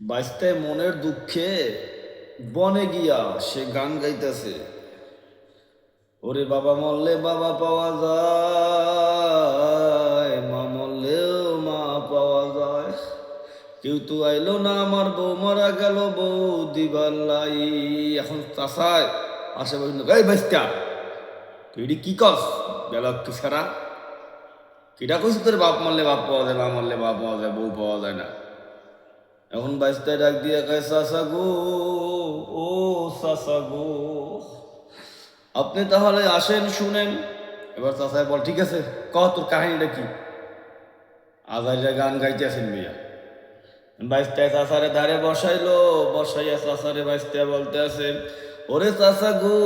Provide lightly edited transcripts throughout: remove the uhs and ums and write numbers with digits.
বাইস্তায় মনের দুঃখে বনে গিয়া সে গান গাইতেছে। ওরে বাবা মরলে বাবা পাওয়া যায়, মা মরলেও মা পাওয়া যায়। কেউ তো আইলো না, আমার বউ মারা গেল, বউ দিবার লাই। এখন চাষায় আসে বলল, এই বাইস্তা তুই এটি কি কস? বেলা কি সারা কিটা কইস? তোর বাপ মারলে বাপ পাওয়া যায়, মা মারলে বাপ পাওয়া যায়, বউ পাওয়া যায় না। এখন বাইস্তায় ডাক দিয়ে কয়, চাষা গো, ও চাষা গো, আপনি তাহলে আসেন শুনেন। এবার চাষায় বল, ঠিক আছে ক তোর কাহিনীটা কি? আজাইরা গান গাইতে আসেন ভাইয়া। বাইস্তায় চাষারে ধারে বসাইলো, বসাইয়া চাষারে বাইস্তায় বলতে আছে, ওরে চাষা গো,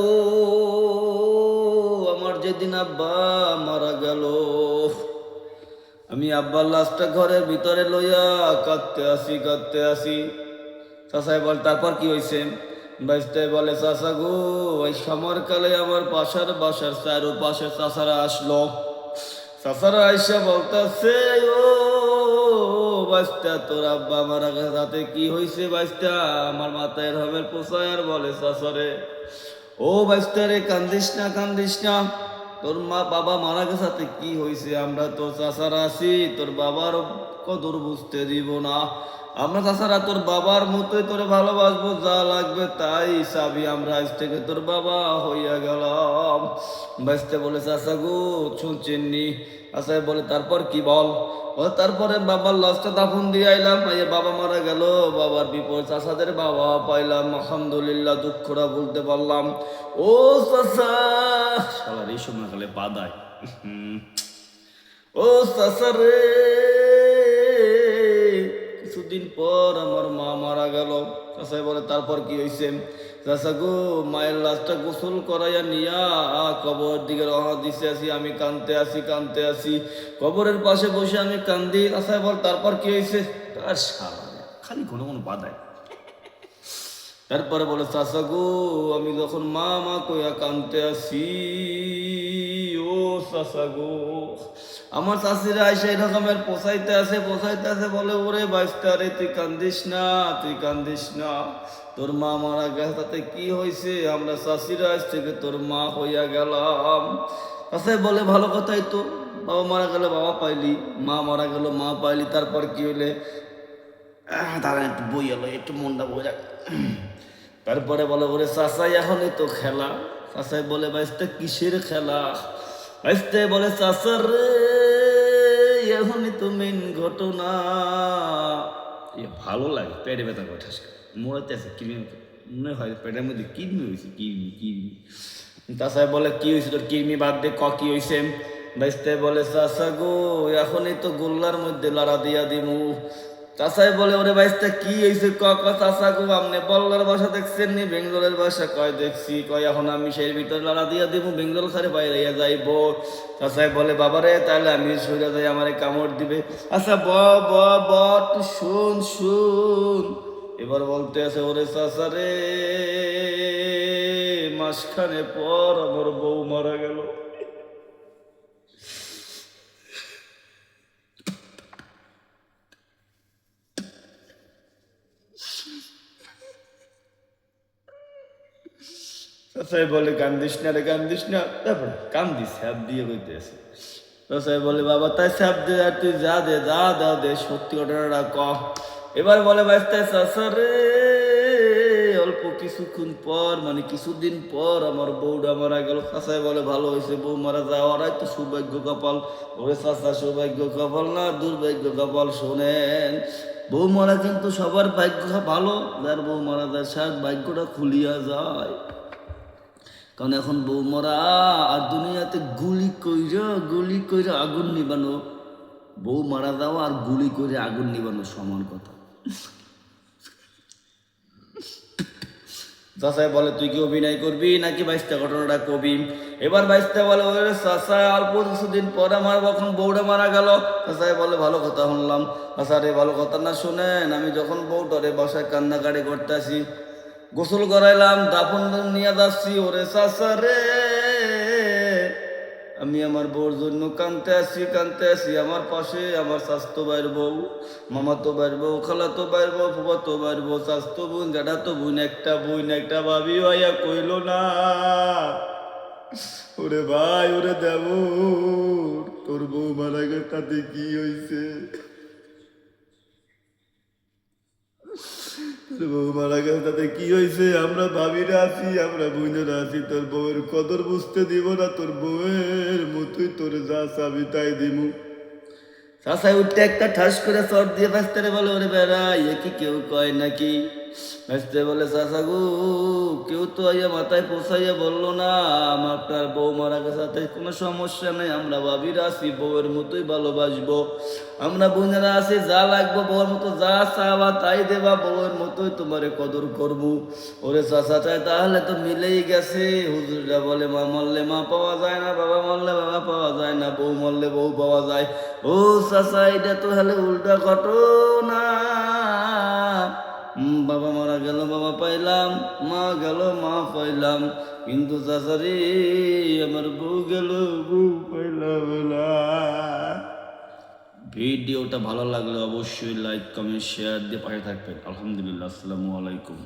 আমার যেদিন আব্বা মারা গেল, আমি আব্বার লাশটা ঘরের ভিতরে লইয়া কাঁদতে আসি কাঁদতে আসি। চাষাই বল, তারপর কি হয়েছে? বাইস্তায় বলে, চাষা গো, ওই কালে আমার বাসার চারোপাশে চাষারা আসলো। চাষারা আইসা বলতেছে, ও বাইস্তা তোর আব্বা মারা গেছে, তাতে কি হয়েছে বাইস্তা? আমার মাথায় রমের পোষায় আর বলে, চাষারে ও বাইস্তা রে, কান্দিস না কান্দিস না, তোর মা বাবা মারা গেছে, তাতে কি হয়েছে? আমরা তোর চাষারা আছি, তোর বাবার কদর বুঝতে দিব না। আমরা তাছাড়া তোর বাবার মতোই তোরে ভালোবাসবো, যা লাগবে তাই চাবি, আমরা আজ থেকে তোর বাবা হইয়া গেলাম। বাইস্তে বলে, চাচা গো শুনছেননি? আচ্ছা বলে, তারপর কি বল? তারপরে বাবার লাশটা দাফন দিয়ে আইলাম, বাবা মারা গেল, বাবার বিপদ, চাষাদের বাবা পাইলাম, আলহামদুলিল্লাহ, দুঃখরা বলতে পারলাম। ও চাষা, শালার এই সময় গেলে বাদায়, ও চাষা রে, কিছুদিন পর আমার মা মারা গেল। চাষাই বলে, তারপর কি হয়েছে? চাষা গো, মায়ের লাশটা গোসল করাইয়া নিয়া কবর দিকে রওনা দিতে আসি, আমি কানতে আসি, কবরের পাশে বসে আমি কান্দি। চাষাই বল, তারপর কি হয়েছে? তার সারা খালি কোনো বাধায়। তারপরে বলে, চাষা গো, আমি যখন মা মা কইয়া কানতে আসি, ও চাষা গো, আমার চাষিরা আইসা এই রকমের পোষাইতে আছে, বলে, ওরে বাইস্তা রে, তুই কান্দিস না, তুই কান্দিস না, তোর মা মারা গেছে, তাতে কি হয়েছে? আমরা চাষিরা আজ থেকে তোর মা হইয়া গেলাম। চাষাই বলে, ভালো কথাই তো, বাবা মারা গেলে বাবা পাইলি, মা মারা গেল মা পাইলি, তারপর কি হইলে? দাঁড়া একটু বই এলো, একটু মনটা বোঝা। তারপরে বলে, ওরে চাষাই এখনই তো খেলা। চাষাই বলে, বাইস্তা কিসের খেলা? বাইস্তে বলে, চাষার রে, এখনই তো মেন ঘটনা। ভালো লাগে, পেটে ব্যথা করে ঠাস মোড়াতে আছে, কিরমি মনে হয় পেটের মধ্যে কিরমি হয়েছে, কিরমি। চাষাই বলে, কি হয়েছে তোর? কিরমি বাদ দে, কি হয়েছে? বাইস্তে বলে, চাষা গো, এখনই তো গোল্লার মধ্যে লড়া দিয়া দিমু। চাষাই বলে, ওরে বাইস্তা কি হয়েছে চাষা গো, আপনি বল্লার বাসা দেখছেন নি? বেঙ্গলের বাসা? কয় দেখছি। কয় এখন আমি সেই ভিতরে লড়া দিয়া দিব, বেঙ্গল খারে বাইরে যাইব। চাষাই বলে, বাবারে তাহলে আমি সইরা যাই, আমারে কামড় দিবে। আচ্ছা ব তুই শুন। এবার বলতে আছে, ওরে চাষা রে, মাসখানে পর আমার বউ মারা গেল। চাষাই বলে, কান্দিস না রে, কান্দিস না। তারপর কান্দি স্যাপ দিয়ে কইতে আছে। চাষাই বলে, বাবা তাই স্যাপ দে, আর তুই যা দে সত্যি ঘটনাটা ক। এবার বলে, বাইস্তায়, চাষা রে, অল্প কিছুক্ষণ পর, মানে কিছুদিন পর আমার বউটা মারা গেল। চাষাই বলে, ভালো হয়েছে, বউ মারা যাওয়ারাই তো সৌভাগ্য কপাল। ওরে চাষা, সৌভাগ্য কপাল না দুর্ভাগ্য কপাল। শোনেন, বউ মারা কিন্তু সবার ভাগ্য ভালো, যার বউ মারা যায় সার ভাগ্যটা খুলিয়া যায়। কারণ এখন বউ মরা আর দুনিয়াতে গুলি কইরা আগুন নিবানো, বউ মারা যাওয়া আর গুলি করে আগুন নিবানো সমান কথা। চাষাই বলে, তুই কি অভিনয় করবি নাকি বাইস্তা ঘটনাটা কবি? এবার বাইস্তা বলে, ওরে চাষা, অল্প কিছুদিন পর আমার যখন বউটা মারা গেল। চাষাই বলে, ভালো কথা শুনলাম। চাষা রে, ভালো কথা না শুনেন, আমি যখন বউটারে বাসায় কান্নাকাটি করতে আসি, গোসল করাইলাম, দাফন নিয়ে যাচ্ছি, ওরে চাষা রে, আমি আমার বউর জন্য কানতে আসি আমার পাশে আমার স্বাস্থ্য ভাইয়ের বউ, মামাতো ভাইয়ের বউ, খালাতো ভাইয়ের বউ, ফুফাতো ভাইয়ের বউ, স্বাস্থ্য বোন, জ্যাঠাতো বোন, একটা ভাবি ভাইয়া কইল না, ওরে ভাই ওরে দেব, তোর বউ মারা গেছে তাতে কি হইছে, তোর বউ মারা গেছে তাতে কি হয়েছে, আমরা ভাবিরা আছি, আমরা বোনেরা আছি, তোর বউয়ের কদর বুঝতে দিব না, তোর বউয়ের মতোই তোর যা চাবি তাই দিমু। চাষায় উঠতে একটা ঠাস করে চট দিয়ে ভাস্তারে বলে, ওরে বেড়া ইয়ে কি কেউ কয় নাকি? ভাস্তে বলে, চাষা গো কেউ তো আইয়া মাথায় পোষাইয়া বললো না আমার আপনার বউ মারা গেছে, তাতে কোনো সমস্যা নেই, আমরা ভাবিরা আছি বউয়ের মতোই ভালোবাসবো, আমরা বোনেরা আছি, যা লাগবো বউয়ের মতো যা চাওয়া তাই দেবা, বউয়ের মতোই তোমারে কদর করবো। ওরে চাষা চাই তাহলে তো মিলেই গেছে। হুজুররা বলে, মা মরলে মা পাওয়া যায় না, বাবা মরলে বাবা পাওয়া যায় না, বউ মরলে বউ পাওয়া যায়। ও চাচা এটা তো হলে উল্টা ঘটনা, বাবা মারা গেল বাবা পাইলাম, মা গেল মা পাইলাম, কিন্তু চাচারি আমার বউ গেল বউ পাইলাম না। ভিডিওটা ভালো লাগলে অবশ্যই লাইক কমেন্ট শেয়ার দিয়ে পাশে থাকবেন। আলহামদুলিল্লাহ, আসসালামু আলাইকুম।